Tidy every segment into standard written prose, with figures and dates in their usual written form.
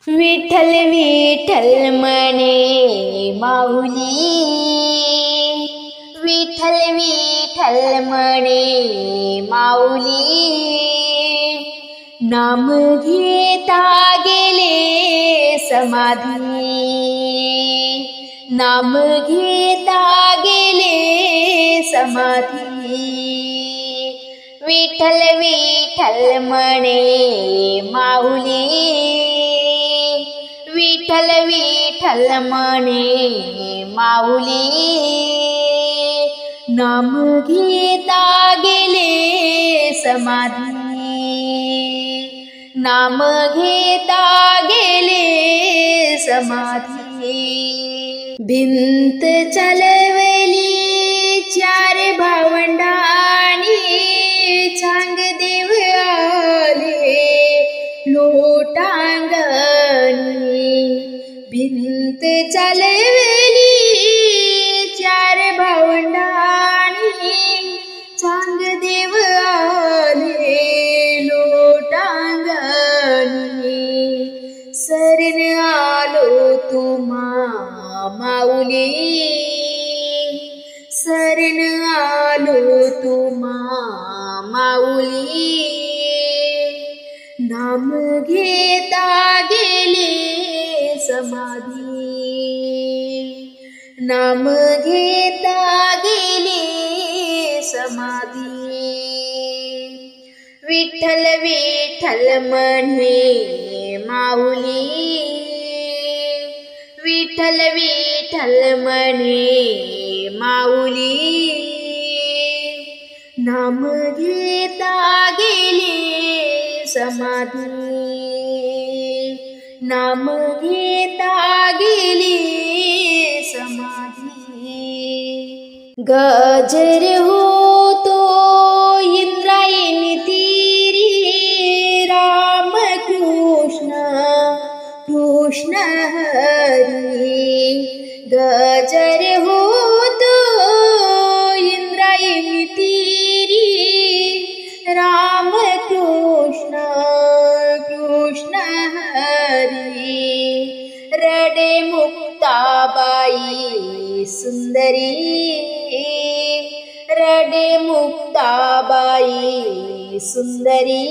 विठ्ठल विठ्ठल म्हणे माऊली, विठ्ठल विठ्ठल म्हणे माऊली, नाम घेता गेले समाधी, नाम घेता गेले समाधी, विठ्ठल विठ्ठल म्हणे माऊली, विठ्ठल विठ्ठल म्हणे माऊली, नाम घेता गेले समाधी, नाम घेता गेले समाधी, भिंत चालवली चार भावंडानी, चांगदेव आले लोटांगणी, भिंत चालवली चार भावंडानी, चांगदेव आले लोटांगणी, शरण आलो तुम्हा माऊली, शरण आलो तुम्हा माऊली, नाम घेता गेले समाधी, नाम घेता गेले समाधी, विठ्ठल विठ्ठल म्हणे माऊली, विठ्ठल विठ्ठल म्हणे माऊली, नाम घेता गेले समाधी, नाम घेता गेले समाधी, गजर होतो इंद्रायणी तीरी, राम कृष्ण कृष्ण हरी, गजर होतो इंद्रायणी तीरी, राम कृष्ण कृष्ण हरी, रडे मुक्ताबाई सुंदरी, रडे मुक्ताबाई सुंदरी,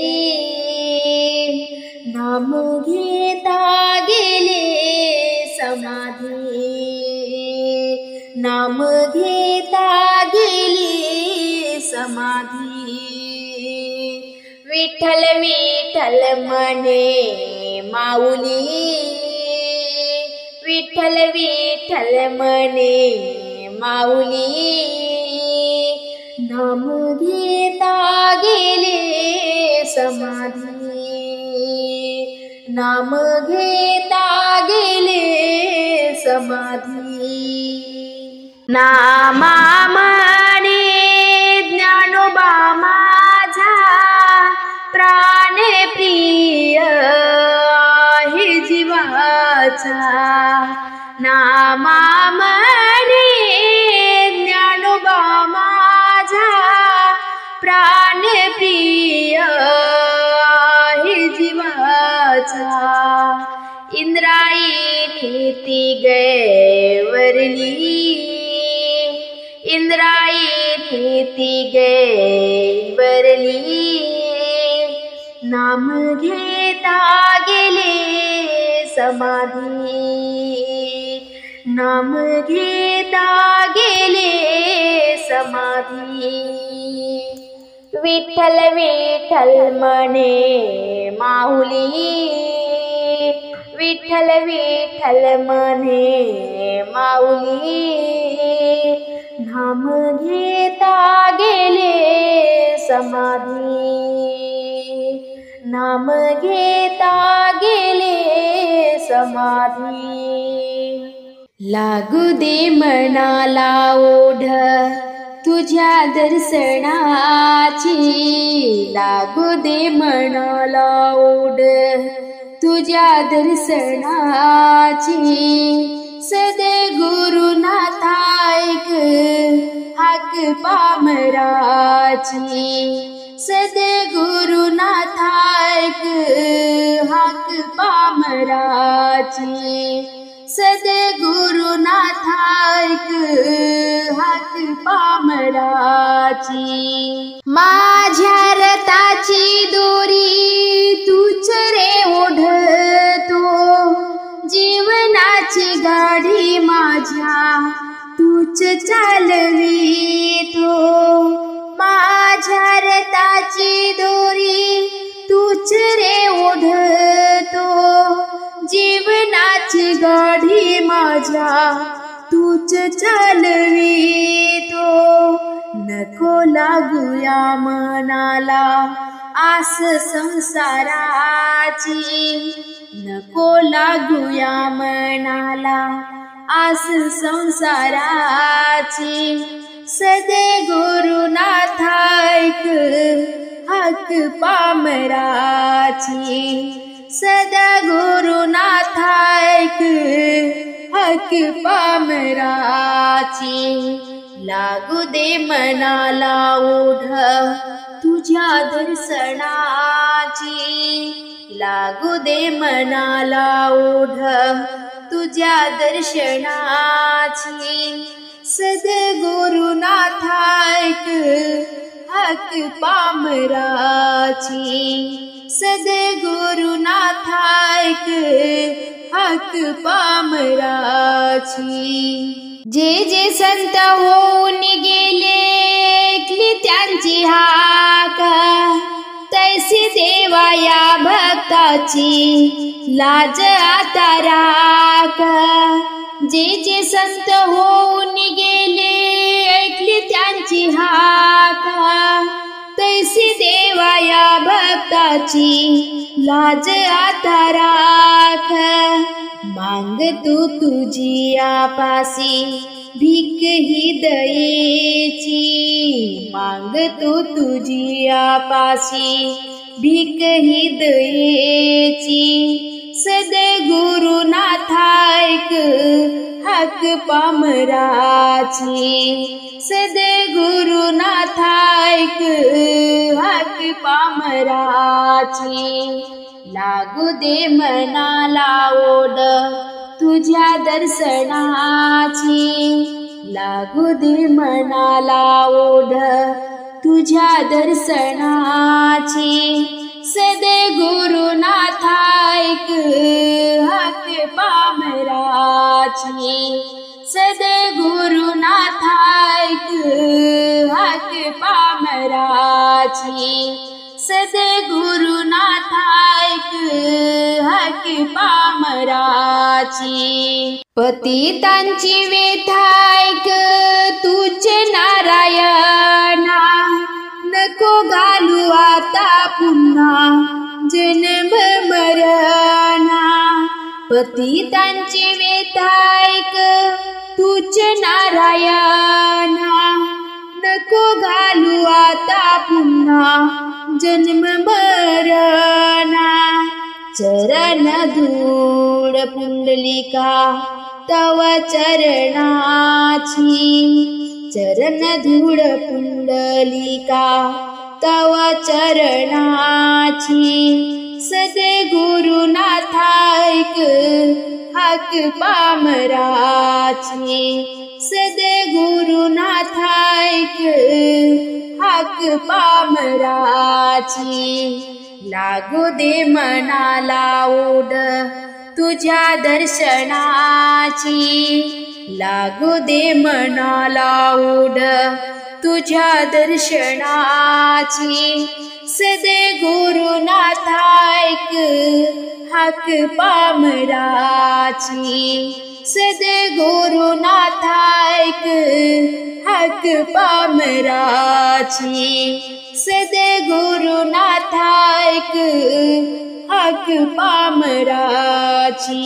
नाम घेता गेले समाधी, नाम घेता गेले समाधी, विठ्ठल विठ्ठल म्हणे माऊली, विठ्ठल विठ्ठल म्हणे माऊली, नाम घेता गेले समाधी, नाम घेता गेले समाधी, नामा म्हणे ज्ञानोबा माझा प्राणप्रिय आहे जीवाचा, नामा म्हणे ज्ञानोबा माझा प्राणप्रिय आहे जीवाचा, इंद्रायणी ती गैवरली, इंद्रायणी ती गैवरली, नाम घेता गेले समाधी, नाम घेता गेले समाधी, विठ्ठल विठ्ठल म्हणे माऊली, विठ्ठल विठ्ठल म्हणे माऊली, नाम घेता गेले समाधी, नाम घेता गेले समाधी, लागू दे मनाला ओढ तुझ्या दर्शनाची, लागू दे मनाला ओढ तुझ्या दर्शनाची, सद्गुरुनाथ ऐक हाक पामराची, सद्गुरुनाथा ऐक हाक पामराची सद्गुरुनाथा ऐक हाक पामराची माझ्या रथाची दोरी तूच रे ओढतो जीवनाची गाडी माझ्या तूच चालवितो माझ्या रथाची दोरी तूच रे ओढतो जीवनाची गाडी माझ्या तूच चालवितो नको लागूया मनाला आस संसाराची नको लागूया मनाला आस संसाराची सद्गुरुनाथा ऐक हाक पामराची सद्गुरुनाथा ऐक हाक पामराची लागू दे मनाला ओढ तुझ्या दर्शनाची लागू दे मनाला ओढ तुझ्या दर्शनाची सद्गुरुनाथा ऐक हाक पामराची सद्गुरुनाथा ऐक हाक पामराची जे जे संत होऊन गेले ऐकली त्यांची हाक तैसी देवा या भक्ताची लाज आता राख जे जे संत होऊन गेले ऐकली त्यांची हाक तैसी देवा या भक्ताची लाज आता राख मांग तू तुझी आपासी भीक ही दयेची मांग तू तुझी आपासी भीक ही दयेची सद्गुरुनाथा ऐक हाक पामराची सद्गुरुनाथा ऐक हाक पामराची लागू दे मनाला ओढ तुझ्या दर्शनाची लागू दे मनाला ओढ तुझ्या दर्शनाची सद्गुरुनाथा ऐक हाक पामराची सद्गुरुनाथा ऐक हाक पामराची सद्गुरुनाथा ऐक हाक पामराची पतितांची व्यथा ऐक तूच नारायणा नको घालू आता पुन्हा जन्म मरणा पतितांची व्यथा ऐक तूच नारायणा नको घालू आता पुन्हा जन्म मरणा चरण धूळ पुंडलिका तव चरणाची चरण धूळ पुंडलिका तव चरणाची सद्गुरुनाथा ऐक हाक पामराची सद्गुरुनाथा ऐक हाक पामराची लागू दे मनाला ओढ तुझ्या दर्शनाची लागू दे मनाला ओढ तुझ्या दर्शनाची सद्गुरुनाथा ऐक हाक पामराची सद्गुरुनाथा ऐक हाक पामराची सद्गुरुनाथा ऐक हाक पामराची।